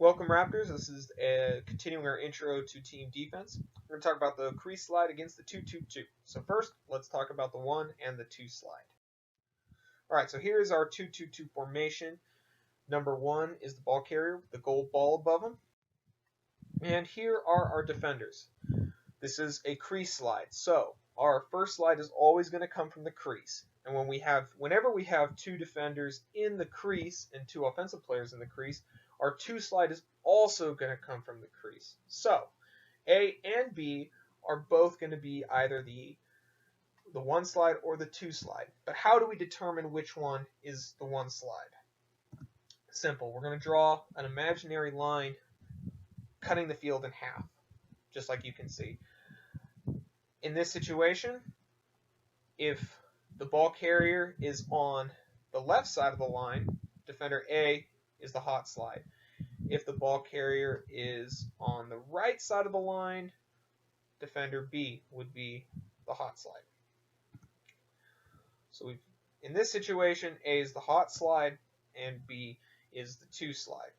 Welcome Raptors, this is continuing our intro to team defense. We're going to talk about the crease slide against the 2-2-2. So first, let's talk about the 1 and the 2 slide. Alright, so here is our 2-2-2 formation. Number 1 is the ball carrier with the gold ball above him. And here are our defenders. This is a crease slide. So our first slide is always going to come from the crease. And whenever we have two defenders in the crease and two offensive players in the crease, our 2 slide is also going to come from the crease. So A and B are both going to be either the 1 slide or the 2 slide. But how do we determine which one is the 1 slide? Simple. We're going to draw an imaginary line cutting the field in half, just like you can see. In this situation, if the ball carrier is on the left side of the line, defender A is the hot slide. If the ball carrier is on the right side of the line, defender B would be the hot slide. So in this situation, A is the hot slide and B is the 2 slide.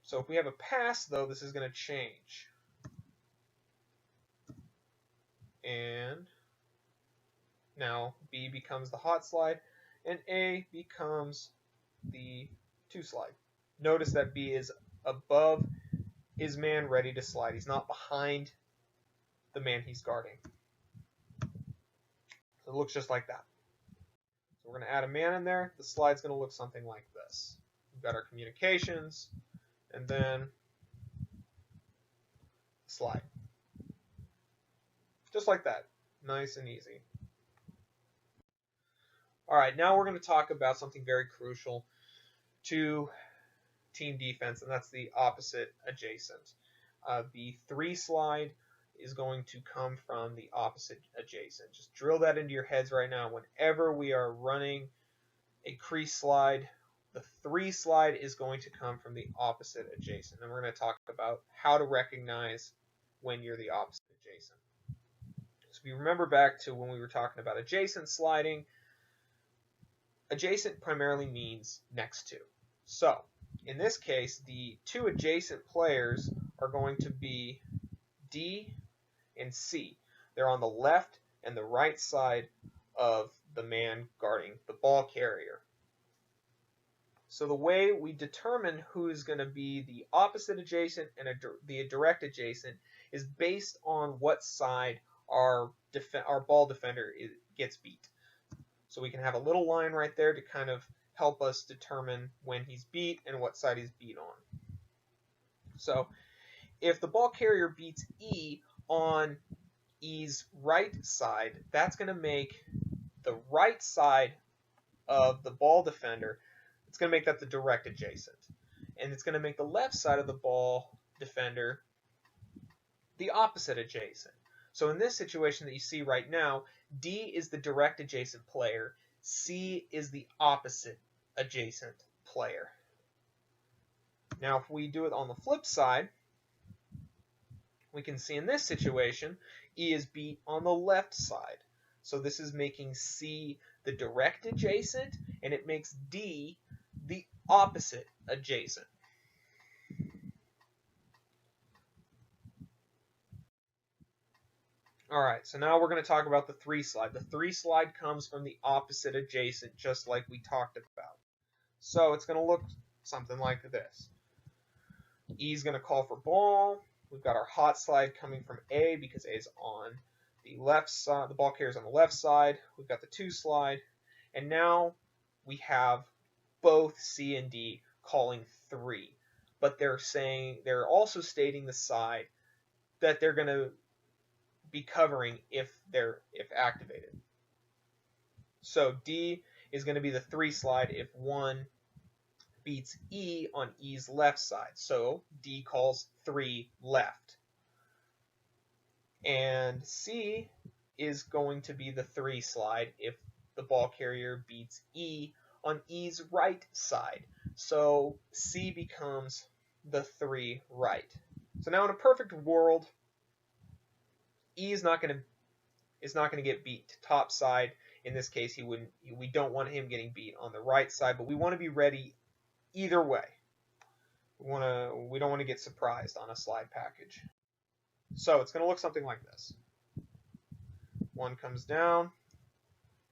So if we have a pass, though, this is going to change. And now B becomes the hot slide and A becomes the 2 slide. Notice that B is above his man ready to slide. He's not behind the man he's guarding. So it looks just like that. So we're going to add a man in there. The slide's going to look something like this. We've got our communications and then slide. Just like that. Nice and easy. Alright, now we're going to talk about something very crucial to team defense, and that's the opposite adjacent. The 3 slide is going to come from the opposite adjacent. Just drill that into your heads right now. Whenever we are running a crease slide, the 3 slide is going to come from the opposite adjacent. And we're going to talk about how to recognize when you're the opposite adjacent. So if you remember back to when we were talking about adjacent sliding, adjacent primarily means next to. So in this case, the 2 adjacent players are going to be D and C. They're on the left and the right side of the man guarding the ball carrier. So the way we determine who is going to be the opposite adjacent and the direct adjacent is based on what side our ball defender gets beat. So we can have a little line right there to kind of help us determine when he's beat and what side he's beat on. So if the ball carrier beats E on E's right side, that's going to make the right side of the ball defender, it's going to make that the direct adjacent. And it's going to make the left side of the ball defender the opposite adjacent. So in this situation that you see right now, D is the direct adjacent player, C is the opposite adjacent player. Now if we do it on the flip side, we can see in this situation, E is beat on the left side. So this is making C the direct adjacent, and it makes D the opposite adjacent. Alright, so now we're going to talk about the 3 slide. The 3 slide comes from the opposite adjacent, just like we talked about. So it's going to look something like this. E is going to call for ball. We've got our hot slide coming from A because A is on the left side. The ball carrier is on the left side. We've got the 2 slide. And now we have both C and D calling 3. But they're also stating the side that they're going to be covering if activated. So D is going to be the 3 slide if 1 beats E on E's left side. So D calls 3 left. And C is going to be the 3 slide if the ball carrier beats E on E's right side. So C becomes the 3 right. So now in a perfect world, E is not going to get beat top side. In this case, we don't want him getting beat on the right side, but we want to be ready either way. We don't want to get surprised on a slide package. So it's going to look something like this. 1 comes down,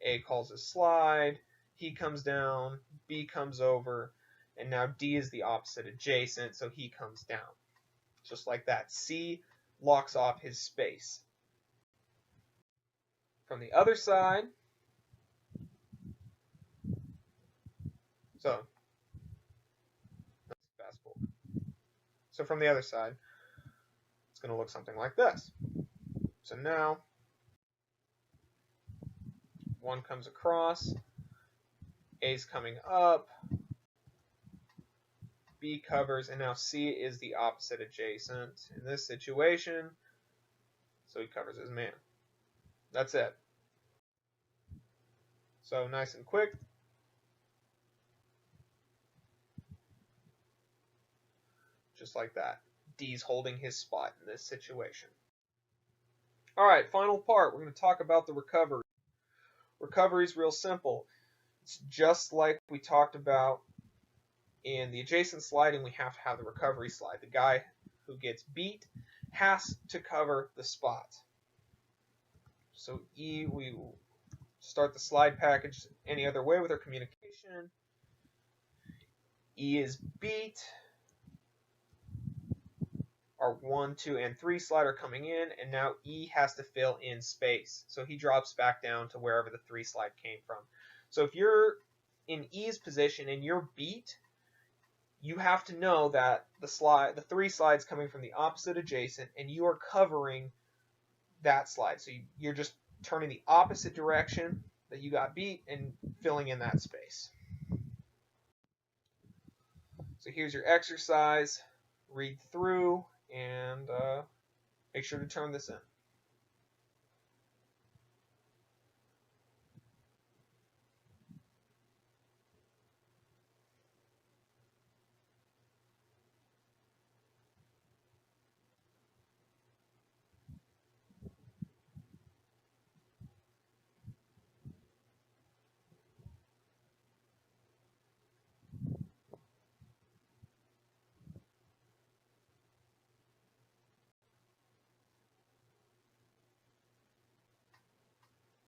A calls his slide, he comes down, B comes over, and now D is the opposite adjacent, so he comes down. Just like that. C locks off his space. From the other side, so fast forward. So from the other side, it's going to look something like this. So now 1 comes across, A's coming up, B covers, and now C is the opposite adjacent in this situation, so he covers his man. That's it. So nice and quick. Just like that. D's holding his spot in this situation. Alright, final part. We're going to talk about the recovery. Recovery is real simple. It's just like we talked about in the adjacent sliding. We have to have the recovery slide. The guy who gets beat has to cover the spot. So E, we will start the slide package any other way with our communication. E is beat. Our 1, 2, and 3 slide are coming in, and now E has to fill in space. So he drops back down to wherever the 3 slide came from. So if you're in E's position and you're beat, you have to know that the 3 slides coming from the opposite adjacent, and you are covering that slide. So you're just turning the opposite direction that you got beat and filling in that space. So here's your exercise. Read through and make sure to turn this in.